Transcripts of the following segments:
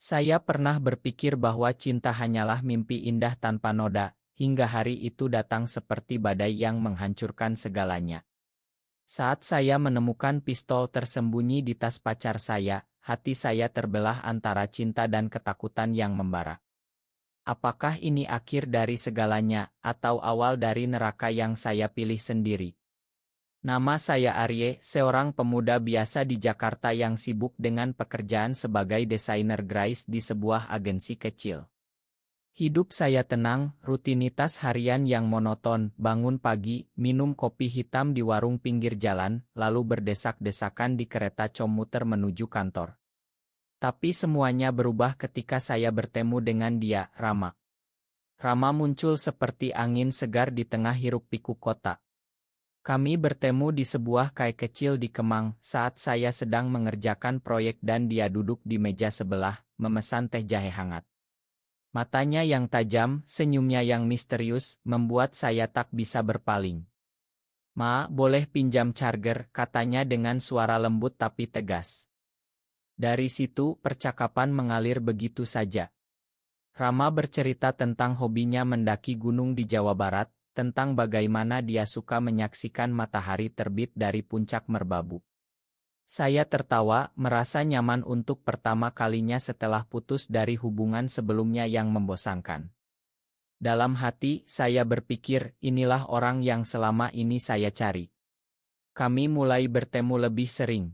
Saya pernah berpikir bahwa cinta hanyalah mimpi indah tanpa noda, hingga hari itu datang seperti badai yang menghancurkan segalanya. Saat saya menemukan pistol tersembunyi di tas pacar saya, hati saya terbelah antara cinta dan ketakutan yang membara. Apakah ini akhir dari segalanya, atau awal dari neraka yang saya pilih sendiri? Nama saya Arye, seorang pemuda biasa di Jakarta yang sibuk dengan pekerjaan sebagai desainer grafis di sebuah agensi kecil. Hidup saya tenang, rutinitas harian yang monoton, bangun pagi, minum kopi hitam di warung pinggir jalan, lalu berdesak-desakan di kereta komuter menuju kantor. Tapi semuanya berubah ketika saya bertemu dengan dia, Rama. Rama muncul seperti angin segar di tengah hiruk-pikuk kota. Kami bertemu di sebuah kai kecil di Kemang saat saya sedang mengerjakan proyek dan dia duduk di meja sebelah, memesan teh jahe hangat. Matanya yang tajam, senyumnya yang misterius, membuat saya tak bisa berpaling. "Ma, boleh pinjam charger?" katanya dengan suara lembut tapi tegas. Dari situ, percakapan mengalir begitu saja. Rama bercerita tentang hobinya mendaki gunung di Jawa Barat, tentang bagaimana dia suka menyaksikan matahari terbit dari puncak Merbabu. Saya tertawa, merasa nyaman untuk pertama kalinya setelah putus dari hubungan sebelumnya yang membosankan. Dalam hati, saya berpikir, inilah orang yang selama ini saya cari. Kami mulai bertemu lebih sering.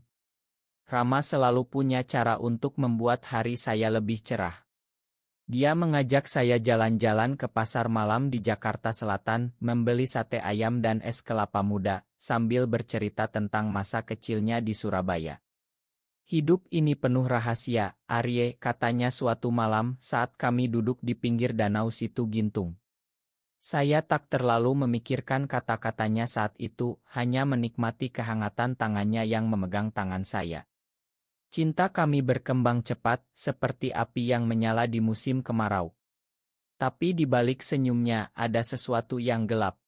Rama selalu punya cara untuk membuat hari saya lebih cerah. Dia mengajak saya jalan-jalan ke pasar malam di Jakarta Selatan, membeli sate ayam dan es kelapa muda, sambil bercerita tentang masa kecilnya di Surabaya. "Hidup ini penuh rahasia, Arye," katanya suatu malam saat kami duduk di pinggir danau Situ Gintung. Saya tak terlalu memikirkan kata-katanya saat itu, hanya menikmati kehangatan tangannya yang memegang tangan saya. Cinta kami berkembang cepat, seperti api yang menyala di musim kemarau. Tapi di balik senyumnya, ada sesuatu yang gelap.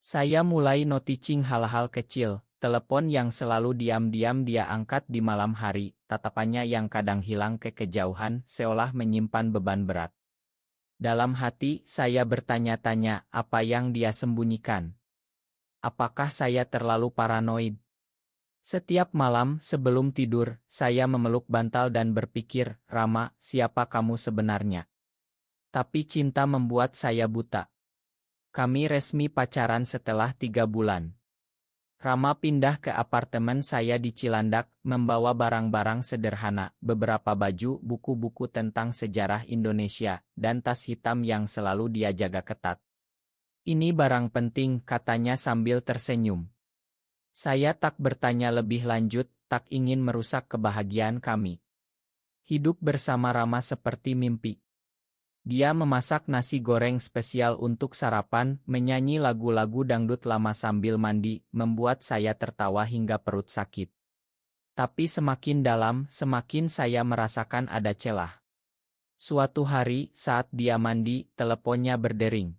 Saya mulai noticing hal-hal kecil, telepon yang selalu diam-diam dia angkat di malam hari, tatapannya yang kadang hilang ke kejauhan, seolah menyimpan beban berat. Dalam hati, saya bertanya-tanya, apa yang dia sembunyikan? Apakah saya terlalu paranoid? Setiap malam sebelum tidur, saya memeluk bantal dan berpikir, "Rama, siapa kamu sebenarnya?" Tapi cinta membuat saya buta. Kami resmi pacaran setelah 3 bulan. Rama pindah ke apartemen saya di Cilandak, membawa barang-barang sederhana, beberapa baju, buku-buku tentang sejarah Indonesia, dan tas hitam yang selalu dia jaga ketat. "Ini barang penting," katanya sambil tersenyum. Saya tak bertanya lebih lanjut, tak ingin merusak kebahagiaan kami. Hidup bersama Rama seperti mimpi. Dia memasak nasi goreng spesial untuk sarapan, menyanyi lagu-lagu dangdut lama sambil mandi, membuat saya tertawa hingga perut sakit. Tapi semakin dalam, semakin saya merasakan ada celah. Suatu hari, saat dia mandi, teleponnya berdering.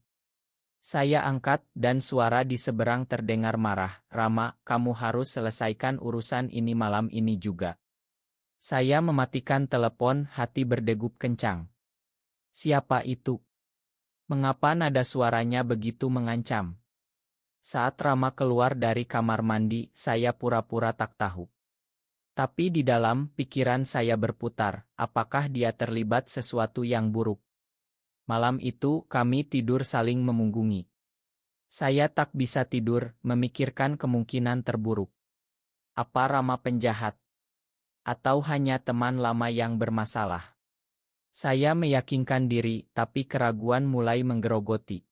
Saya angkat, dan suara di seberang terdengar marah, "Rama, kamu harus selesaikan urusan ini malam ini juga." Saya mematikan telepon, hati berdegup kencang. Siapa itu? Mengapa nada suaranya begitu mengancam? Saat Rama keluar dari kamar mandi, saya pura-pura tak tahu. Tapi di dalam pikiran saya berputar, apakah dia terlibat sesuatu yang buruk? Malam itu, kami tidur saling memunggungi. Saya tak bisa tidur, memikirkan kemungkinan terburuk. Apa Rama penjahat? Atau hanya teman lama yang bermasalah? Saya meyakinkan diri, tapi keraguan mulai menggerogoti.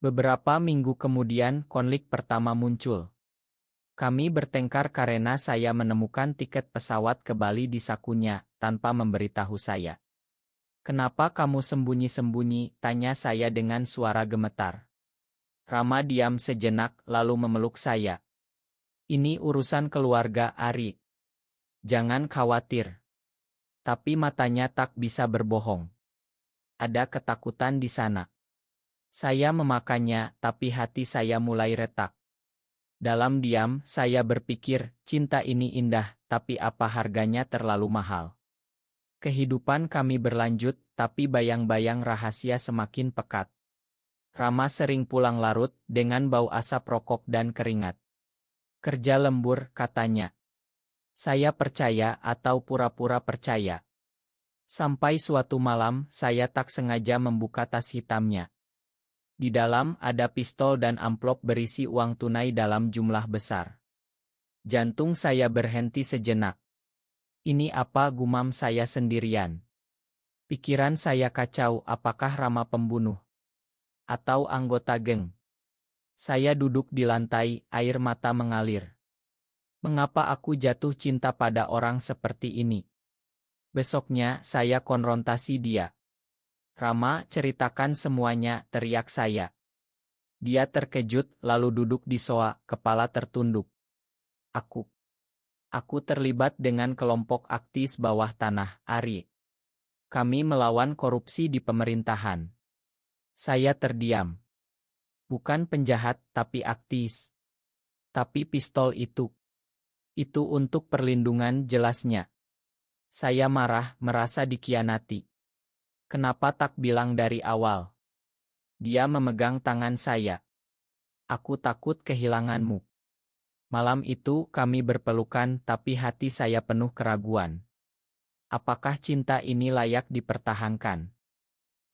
Beberapa minggu kemudian, konflik pertama muncul. Kami bertengkar karena saya menemukan tiket pesawat ke Bali di sakunya, tanpa memberitahu saya. "Kenapa kamu sembunyi-sembunyi?" tanya saya dengan suara gemetar. Rama diam sejenak, lalu memeluk saya. "Ini urusan keluarga, Ari. Jangan khawatir." Tapi matanya tak bisa berbohong. Ada ketakutan di sana. Saya memakannya, tapi hati saya mulai retak. Dalam diam, saya berpikir, cinta ini indah, tapi apa harganya terlalu mahal? Kehidupan kami berlanjut, tapi bayang-bayang rahasia semakin pekat. Rama sering pulang larut, dengan bau asap rokok dan keringat. Kerja lembur, katanya. Saya percaya atau pura-pura percaya. Sampai suatu malam, saya tak sengaja membuka tas hitamnya. Di dalam ada pistol dan amplop berisi uang tunai dalam jumlah besar. Jantung saya berhenti sejenak. Ini apa, gumam saya sendirian. Pikiran saya kacau, apakah Rama pembunuh? Atau anggota geng? Saya duduk di lantai, air mata mengalir. Mengapa aku jatuh cinta pada orang seperti ini? Besoknya, saya konfrontasi dia. Rama, ceritakan semuanya, teriak saya. Dia terkejut, lalu duduk di sofa, kepala tertunduk. Aku terlibat dengan kelompok aktivis bawah tanah, Ari. Kami melawan korupsi di pemerintahan. Saya terdiam. Bukan penjahat, tapi aktivis. Tapi pistol itu untuk perlindungan, jelasnya. Saya marah, merasa dikhianati. Kenapa tak bilang dari awal? Dia memegang tangan saya. Aku takut kehilanganmu. Malam itu kami berpelukan, tapi hati saya penuh keraguan. Apakah cinta ini layak dipertahankan?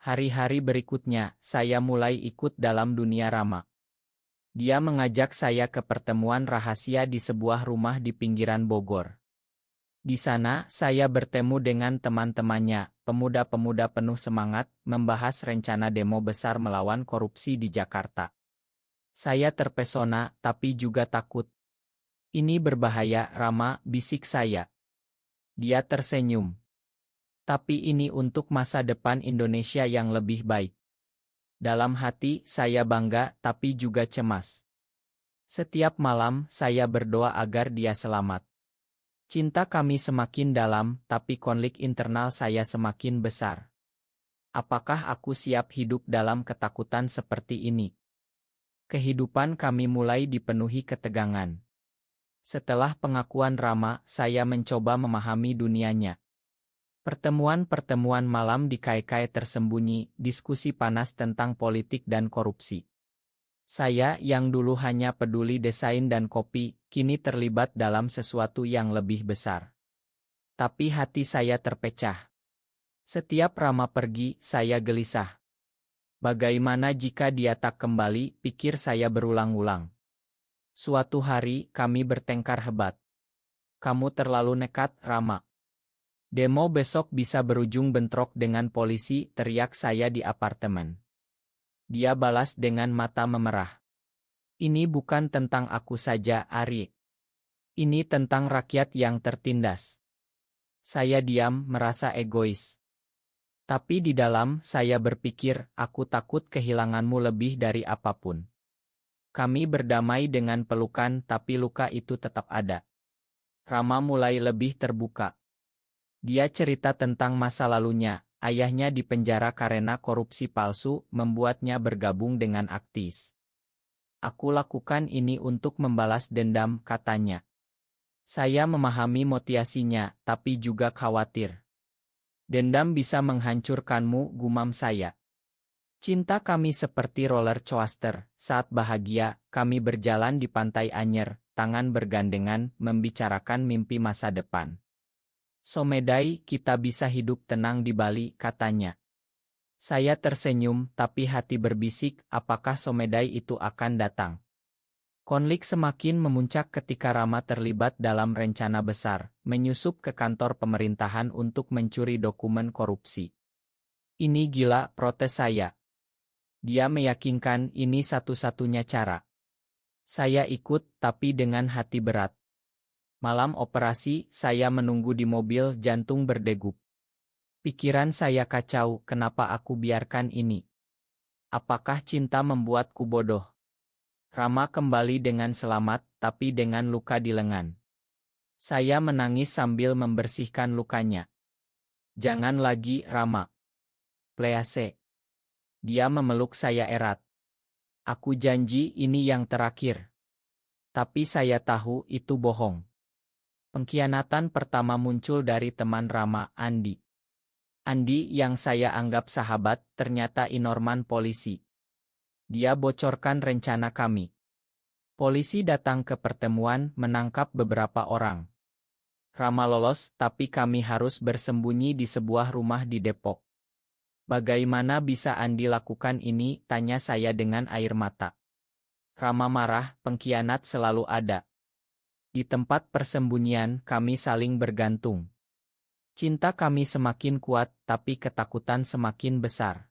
Hari-hari berikutnya, saya mulai ikut dalam dunia Rama. Dia mengajak saya ke pertemuan rahasia di sebuah rumah di pinggiran Bogor. Di sana, saya bertemu dengan teman-temannya, pemuda-pemuda penuh semangat, membahas rencana demo besar melawan korupsi di Jakarta. Saya terpesona, tapi juga takut. Ini berbahaya, Rama, bisik saya. Dia tersenyum. Tapi ini untuk masa depan Indonesia yang lebih baik. Dalam hati, saya bangga, tapi juga cemas. Setiap malam, saya berdoa agar dia selamat. Cinta kami semakin dalam, tapi konflik internal saya semakin besar. Apakah aku siap hidup dalam ketakutan seperti ini? Kehidupan kami mulai dipenuhi ketegangan. Setelah pengakuan Rama, saya mencoba memahami dunianya. Pertemuan-pertemuan malam di kai-kai tersembunyi, diskusi panas tentang politik dan korupsi. Saya yang dulu hanya peduli desain dan kopi, kini terlibat dalam sesuatu yang lebih besar. Tapi hati saya terpecah. Setiap Rama pergi, saya gelisah. Bagaimana jika dia tak kembali, pikir saya berulang-ulang. Suatu hari, kami bertengkar hebat. Kamu terlalu nekat, Rama. Demo besok bisa berujung bentrok dengan polisi, teriak saya di apartemen. Dia balas dengan mata memerah. Ini bukan tentang aku saja, Ari. Ini tentang rakyat yang tertindas. Saya diam, merasa egois. Tapi di dalam, saya berpikir, aku takut kehilanganmu lebih dari apapun. Kami berdamai dengan pelukan, tapi luka itu tetap ada. Rama mulai lebih terbuka. Dia cerita tentang masa lalunya, ayahnya dipenjara karena korupsi palsu, membuatnya bergabung dengan aktivis. Aku lakukan ini untuk membalas dendam, katanya. Saya memahami motivasinya, tapi juga khawatir. Dendam bisa menghancurkanmu, gumam saya. Cinta kami seperti roller coaster, saat bahagia, kami berjalan di pantai Anyer, tangan bergandengan, membicarakan mimpi masa depan. Someday, kita bisa hidup tenang di Bali, katanya. Saya tersenyum, tapi hati berbisik, apakah someday itu akan datang? Konflik semakin memuncak ketika Rama terlibat dalam rencana besar, menyusup ke kantor pemerintahan untuk mencuri dokumen korupsi. Ini gila, protes saya. Dia meyakinkan ini satu-satunya cara. Saya ikut, tapi dengan hati berat. Malam operasi, saya menunggu di mobil, jantung berdegup. Pikiran saya kacau, kenapa aku biarkan ini? Apakah cinta membuatku bodoh? Rama kembali dengan selamat, tapi dengan luka di lengan. Saya menangis sambil membersihkan lukanya. Jangan lagi, Rama. Please. Dia memeluk saya erat. Aku janji ini yang terakhir. Tapi saya tahu itu bohong. Pengkhianatan pertama muncul dari teman Rama, Andi. Andi yang saya anggap sahabat ternyata informan polisi. Dia bocorkan rencana kami. Polisi datang ke pertemuan menangkap beberapa orang. Rama lolos, tapi kami harus bersembunyi di sebuah rumah di Depok. Bagaimana bisa Andi lakukan ini? Tanya saya dengan air mata. Rama marah, pengkhianat selalu ada. Di tempat persembunyian kami saling bergantung. Cinta kami semakin kuat, tapi ketakutan semakin besar.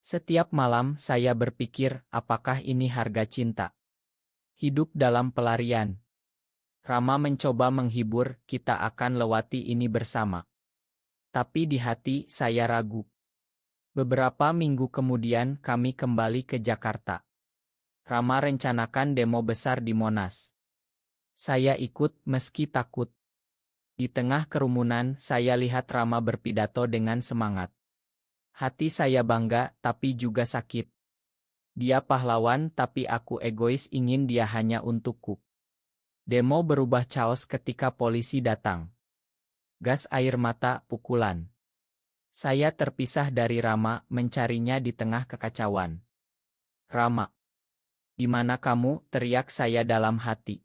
Setiap malam saya berpikir, apakah ini harga cinta? Hidup dalam pelarian. Rama mencoba menghibur, kita akan lewati ini bersama. Tapi di hati saya ragu. Beberapa minggu kemudian kami kembali ke Jakarta. Rama rencanakan demo besar di Monas. Saya ikut meski takut. Di tengah kerumunan saya lihat Rama berpidato dengan semangat. Hati saya bangga tapi juga sakit. Dia pahlawan tapi aku egois, ingin dia hanya untukku. Demo berubah chaos ketika polisi datang. Gas air mata, pukulan. Saya terpisah dari Rama, mencarinya di tengah kekacauan. Rama, di mana kamu? Teriak saya dalam hati.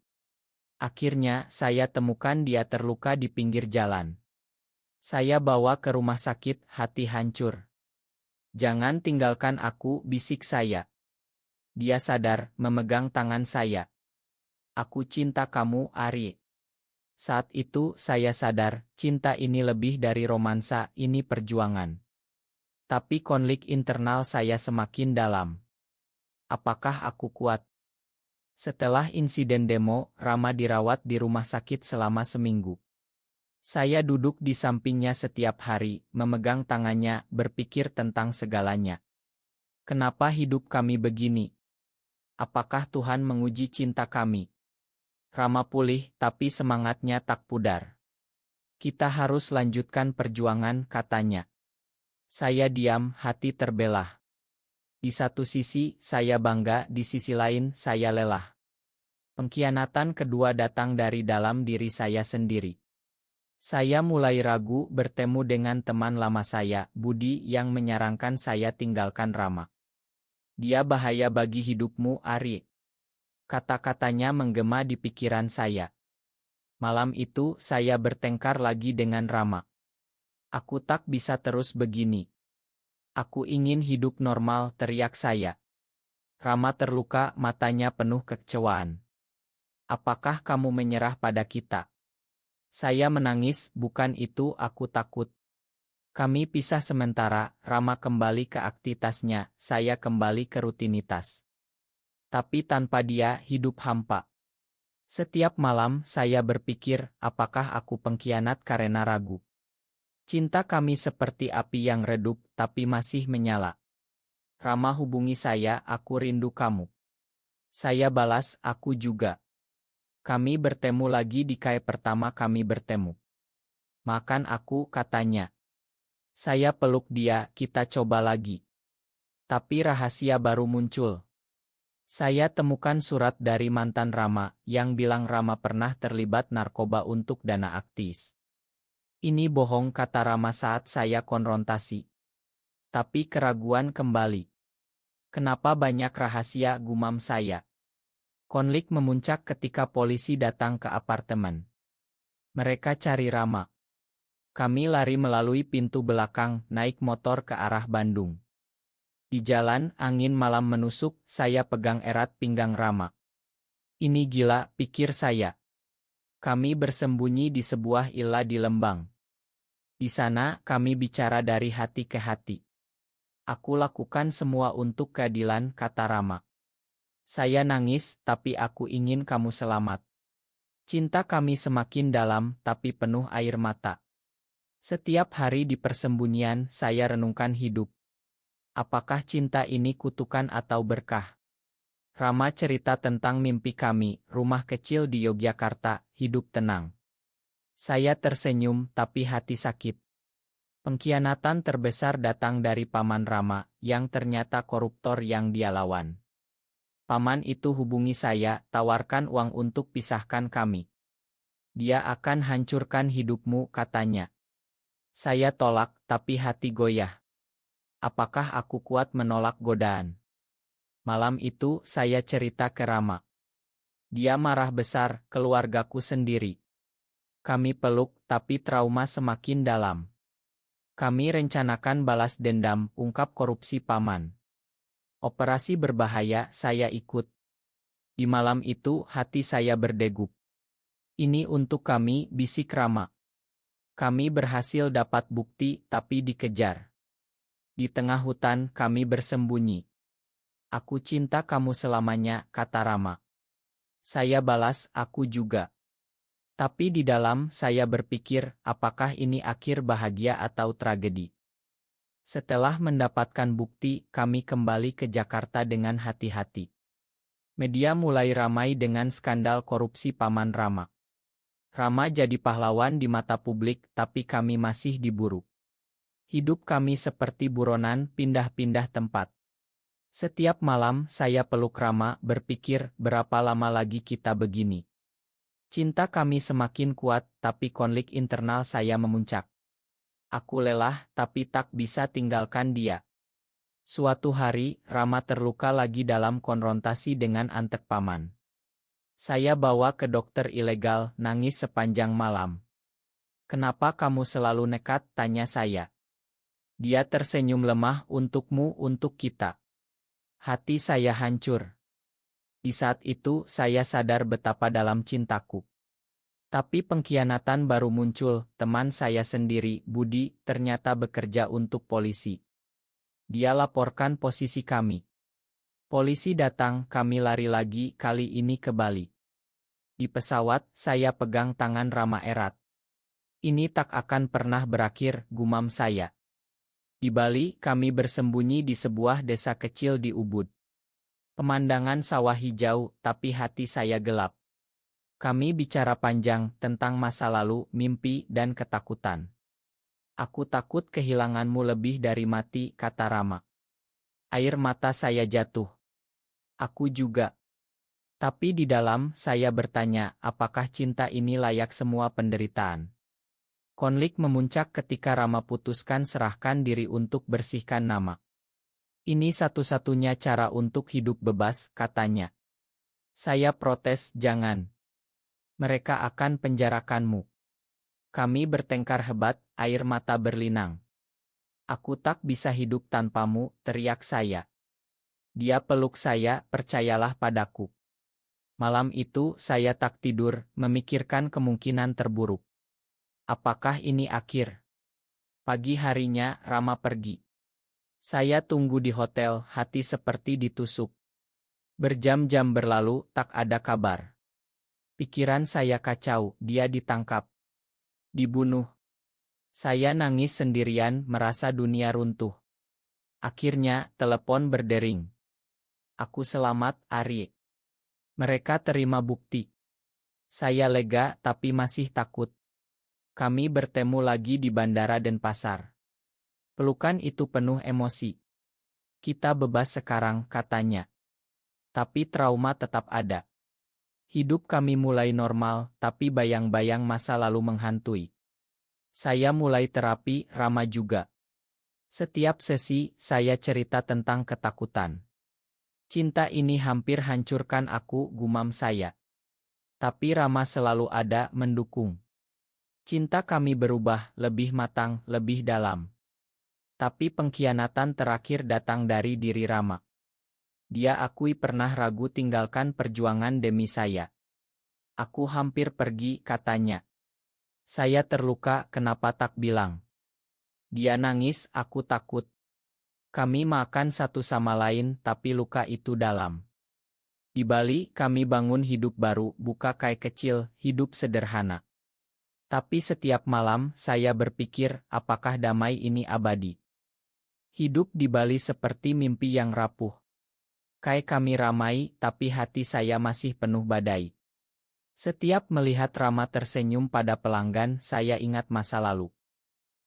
Akhirnya saya temukan dia terluka di pinggir jalan. Saya bawa ke rumah sakit, hati hancur. Jangan tinggalkan aku, bisik saya. Dia sadar, memegang tangan saya. Aku cinta kamu, Ari. Saat itu saya sadar, cinta ini lebih dari romansa, ini perjuangan. Tapi konflik internal saya semakin dalam. Apakah aku kuat? Setelah insiden demo, Rama dirawat di rumah sakit selama seminggu. Saya duduk di sampingnya setiap hari, memegang tangannya, berpikir tentang segalanya. Kenapa hidup kami begini? Apakah Tuhan menguji cinta kami? Rama pulih, tapi semangatnya tak pudar. Kita harus lanjutkan perjuangan, katanya. Saya diam, hati terbelah. Di satu sisi, saya bangga, di sisi lain, saya lelah. Pengkhianatan kedua datang dari dalam diri saya sendiri. Saya mulai ragu bertemu dengan teman lama saya, Budi, yang menyarankan saya tinggalkan Rama. Dia bahaya bagi hidupmu, Ari. Kata-katanya menggema di pikiran saya. Malam itu, saya bertengkar lagi dengan Rama. Aku tak bisa terus begini. Aku ingin hidup normal, teriak saya. Rama terluka, matanya penuh kekecewaan. Apakah kamu menyerah pada kita? Saya menangis, bukan itu aku takut. Kami pisah sementara, Rama kembali ke aktivitasnya, saya kembali ke rutinitas. Tapi tanpa dia, hidup hampa. Setiap malam, saya berpikir, apakah aku pengkhianat karena ragu? Cinta kami seperti api yang redup, tapi masih menyala. Rama hubungi saya, aku rindu kamu. Saya balas, aku juga. Kami bertemu lagi di kai pertama kami bertemu. Makan aku, katanya. Saya peluk dia, kita coba lagi. Tapi rahasia baru muncul. Saya temukan surat dari mantan Rama, yang bilang Rama pernah terlibat narkoba untuk dana aktis. Ini bohong, kata Rama saat saya konfrontasi. Tapi keraguan kembali. Kenapa banyak rahasia, gumam saya. Konflik memuncak ketika polisi datang ke apartemen. Mereka cari Rama. Kami lari melalui pintu belakang, naik motor ke arah Bandung. Di jalan, angin malam menusuk, saya pegang erat pinggang Rama. Ini gila, pikir saya. Kami bersembunyi di sebuah illa di Lembang. Di sana, kami bicara dari hati ke hati. Aku lakukan semua untuk keadilan, kata Rama. Saya nangis, tapi aku ingin kamu selamat. Cinta kami semakin dalam, tapi penuh air mata. Setiap hari di persembunyian, saya renungkan hidup. Apakah cinta ini kutukan atau berkah? Rama cerita tentang mimpi kami, rumah kecil di Yogyakarta, hidup tenang. Saya tersenyum, tapi hati sakit. Pengkhianatan terbesar datang dari paman Rama, yang ternyata koruptor yang dia lawan. Paman itu hubungi saya, tawarkan uang untuk pisahkan kami. Dia akan hancurkan hidupmu, katanya. Saya tolak, tapi hati goyah. Apakah aku kuat menolak godaan? Malam itu, saya cerita ke Rama. Dia marah besar, keluargaku sendiri. Kami peluk, tapi trauma semakin dalam. Kami rencanakan balas dendam, ungkap korupsi paman. Operasi berbahaya, saya ikut. Di malam itu, hati saya berdegup. Ini untuk kami, bisik Rama. Kami berhasil dapat bukti, tapi dikejar. Di tengah hutan, kami bersembunyi. Aku cinta kamu selamanya, kata Rama. Saya balas, aku juga. Tapi di dalam, saya berpikir, apakah ini akhir bahagia atau tragedi? Setelah mendapatkan bukti, kami kembali ke Jakarta dengan hati-hati. Media mulai ramai dengan skandal korupsi paman Rama. Rama jadi pahlawan di mata publik, tapi kami masih diburu. Hidup kami seperti buronan, pindah-pindah tempat. Setiap malam, saya peluk Rama, berpikir, berapa lama lagi kita begini. Cinta kami semakin kuat, tapi konflik internal saya memuncak. Aku lelah, tapi tak bisa tinggalkan dia. Suatu hari, Rama terluka lagi dalam konfrontasi dengan antek paman. Saya bawa ke dokter ilegal, nangis sepanjang malam. Kenapa kamu selalu nekat, tanya saya. Dia tersenyum lemah, untukmu, untuk kita. Hati saya hancur. Di saat itu, saya sadar betapa dalam cintaku. Tapi pengkhianatan baru muncul, teman saya sendiri, Budi, ternyata bekerja untuk polisi. Dia laporkan posisi kami. Polisi datang, kami lari lagi, kali ini ke Bali. Di pesawat, saya pegang tangan Rama erat. Ini tak akan pernah berakhir, gumam saya. Di Bali, kami bersembunyi di sebuah desa kecil di Ubud. Pemandangan sawah hijau, tapi hati saya gelap. Kami bicara panjang tentang masa lalu, mimpi, dan ketakutan. Aku takut kehilanganmu lebih dari mati, kata Rama. Air mata saya jatuh. Aku juga. Tapi di dalam, saya bertanya, apakah cinta ini layak semua penderitaan? Konflik memuncak ketika Rama putuskan serahkan diri untuk bersihkan nama. Ini satu-satunya cara untuk hidup bebas, katanya. Saya protes, jangan. Mereka akan penjarakanmu. Kami bertengkar hebat, air mata berlinang. Aku tak bisa hidup tanpamu, teriak saya. Dia peluk saya, percayalah padaku. Malam itu, saya tak tidur, memikirkan kemungkinan terburuk. Apakah ini akhir? Pagi harinya, Rama pergi. Saya tunggu di hotel, hati seperti ditusuk. Berjam-jam berlalu, tak ada kabar. Pikiran saya kacau, dia ditangkap. Dibunuh. Saya nangis sendirian, merasa dunia runtuh. Akhirnya, telepon berdering. Aku selamat, Ari. Mereka terima bukti. Saya lega, tapi masih takut. Kami bertemu lagi di Bandara Denpasar. Pelukan itu penuh emosi. Kita bebas sekarang, katanya. Tapi trauma tetap ada. Hidup kami mulai normal, tapi bayang-bayang masa lalu menghantui. Saya mulai terapi, Rama juga. Setiap sesi, saya cerita tentang ketakutan. Cinta ini hampir hancurkan aku, gumam saya. Tapi Rama selalu ada, mendukung. Cinta kami berubah, lebih matang, lebih dalam. Tapi pengkhianatan terakhir datang dari diri Rama. Dia akui pernah ragu tinggalkan perjuangan demi saya. Aku hampir pergi, katanya. Saya terluka, kenapa tak bilang? Dia nangis, aku takut. Kami makan satu sama lain, tapi luka itu dalam. Di Bali, kami bangun hidup baru, buka kai kecil, hidup sederhana. Tapi setiap malam, saya berpikir, apakah damai ini abadi? Hidup di Bali seperti mimpi yang rapuh. Kai kami ramai, tapi hati saya masih penuh badai. Setiap melihat Rama tersenyum pada pelanggan, saya ingat masa lalu.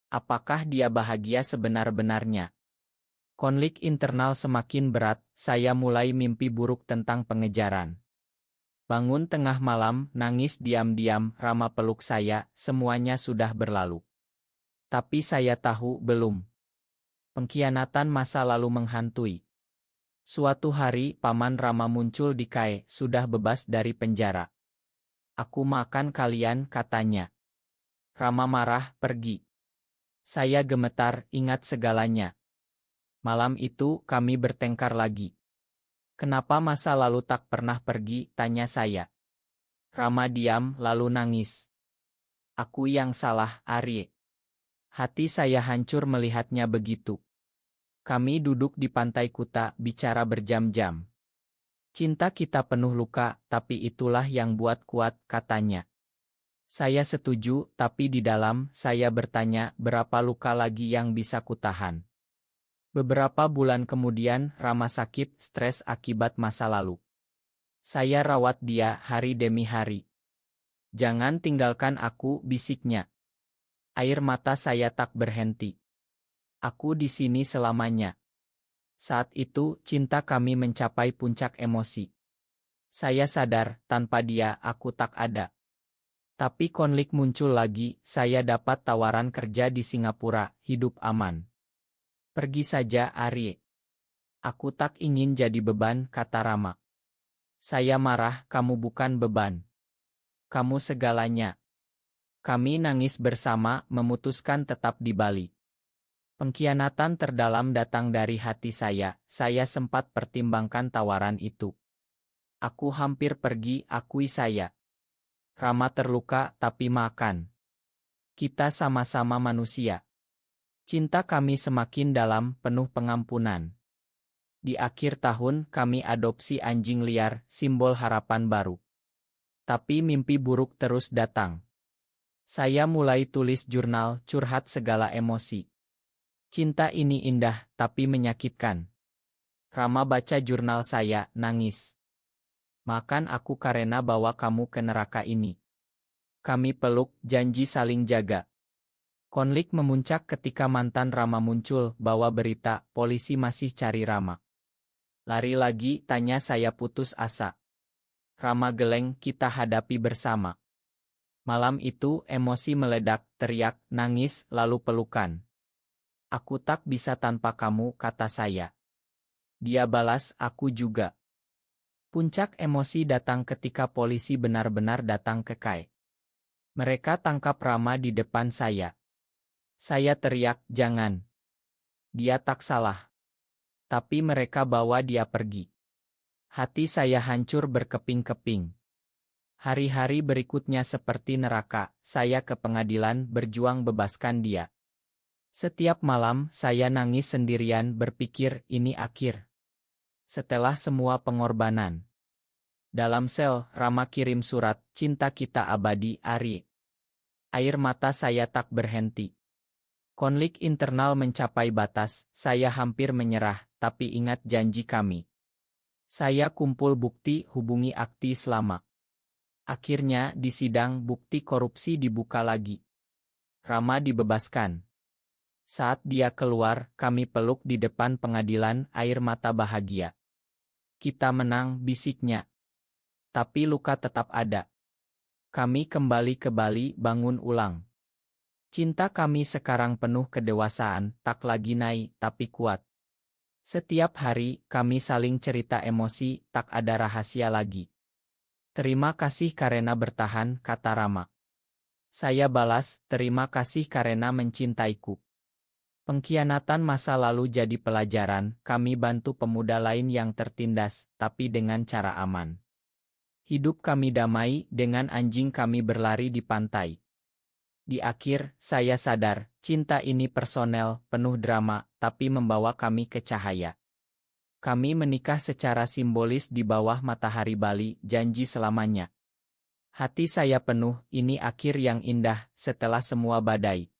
Apakah dia bahagia sebenar-benarnya? Konflik internal semakin berat, saya mulai mimpi buruk tentang pengejaran. Bangun tengah malam, nangis diam-diam, Rama peluk saya, semuanya sudah berlalu. Tapi saya tahu belum. Pengkhianatan masa lalu menghantui. Suatu hari Paman Rama muncul di Kai, sudah bebas dari penjara. Aku makan kalian, katanya. Rama marah, pergi. Saya gemetar, ingat segalanya. Malam itu kami bertengkar lagi. Kenapa masa lalu tak pernah pergi, tanya saya. Rama diam lalu nangis. Aku yang salah, Arye. Hati saya hancur melihatnya begitu. Kami duduk di pantai Kuta, bicara berjam-jam. Cinta kita penuh luka, tapi itulah yang buat kuat, katanya. Saya setuju, tapi di dalam, saya bertanya, berapa luka lagi yang bisa kutahan. Beberapa bulan kemudian, Rama sakit, stres akibat masa lalu. Saya rawat dia hari demi hari. Jangan tinggalkan aku, bisiknya. Air mata saya tak berhenti. Aku di sini selamanya. Saat itu, cinta kami mencapai puncak emosi. Saya sadar, tanpa dia, aku tak ada. Tapi konflik muncul lagi, saya dapat tawaran kerja di Singapura, hidup aman. Pergi saja, Arye. Aku tak ingin jadi beban, kata Rama. Saya marah, kamu bukan beban. Kamu segalanya. Kami nangis bersama, memutuskan tetap di Bali. Pengkhianatan terdalam datang dari hati saya sempat pertimbangkan tawaran itu. Aku hampir pergi, akui saya. Rama terluka, tapi makan. Kita sama-sama manusia. Cinta kami semakin dalam, penuh pengampunan. Di akhir tahun, kami adopsi anjing liar, simbol harapan baru. Tapi mimpi buruk terus datang. Saya mulai tulis jurnal, curhat segala emosi. Cinta ini indah, tapi menyakitkan. Rama baca jurnal saya, nangis. Makan aku karena bawa kamu ke neraka ini. Kami peluk, janji saling jaga. Konflik memuncak ketika mantan Rama muncul, bawa berita, polisi masih cari Rama. Lari lagi, tanya saya putus asa. Rama geleng, kita hadapi bersama. Malam itu, emosi meledak, teriak, nangis, lalu pelukan. Aku tak bisa tanpa kamu, kata saya. Dia balas, aku juga. Puncak emosi datang ketika polisi benar-benar datang ke Kai. Mereka tangkap Rama di depan saya. Saya teriak, jangan. Dia tak salah. Tapi mereka bawa dia pergi. Hati saya hancur berkeping-keping. Hari-hari berikutnya seperti neraka, saya ke pengadilan berjuang bebaskan dia. Setiap malam, saya nangis sendirian berpikir ini akhir. Setelah semua pengorbanan. Dalam sel, Rama kirim surat, cinta kita abadi, Arye. Air mata saya tak berhenti. Konflik internal mencapai batas, saya hampir menyerah, tapi ingat janji kami. Saya kumpul bukti, hubungi Akti Selama. Akhirnya, di sidang, bukti korupsi dibuka lagi. Rama dibebaskan. Saat dia keluar, kami peluk di depan pengadilan, air mata bahagia. Kita menang, bisiknya. Tapi luka tetap ada. Kami kembali ke Bali, bangun ulang. Cinta kami sekarang penuh kedewasaan, tak lagi naik, tapi kuat. Setiap hari, kami saling cerita emosi, tak ada rahasia lagi. Terima kasih karena bertahan, kata Rama. Saya balas, terima kasih karena mencintaiku. Pengkhianatan masa lalu jadi pelajaran, kami bantu pemuda lain yang tertindas, tapi dengan cara aman. Hidup kami damai, dengan anjing kami berlari di pantai. Di akhir, saya sadar, cinta ini personel, penuh drama, tapi membawa kami ke cahaya. Kami menikah secara simbolis di bawah matahari Bali, janji selamanya. Hati saya penuh, ini akhir yang indah, setelah semua badai.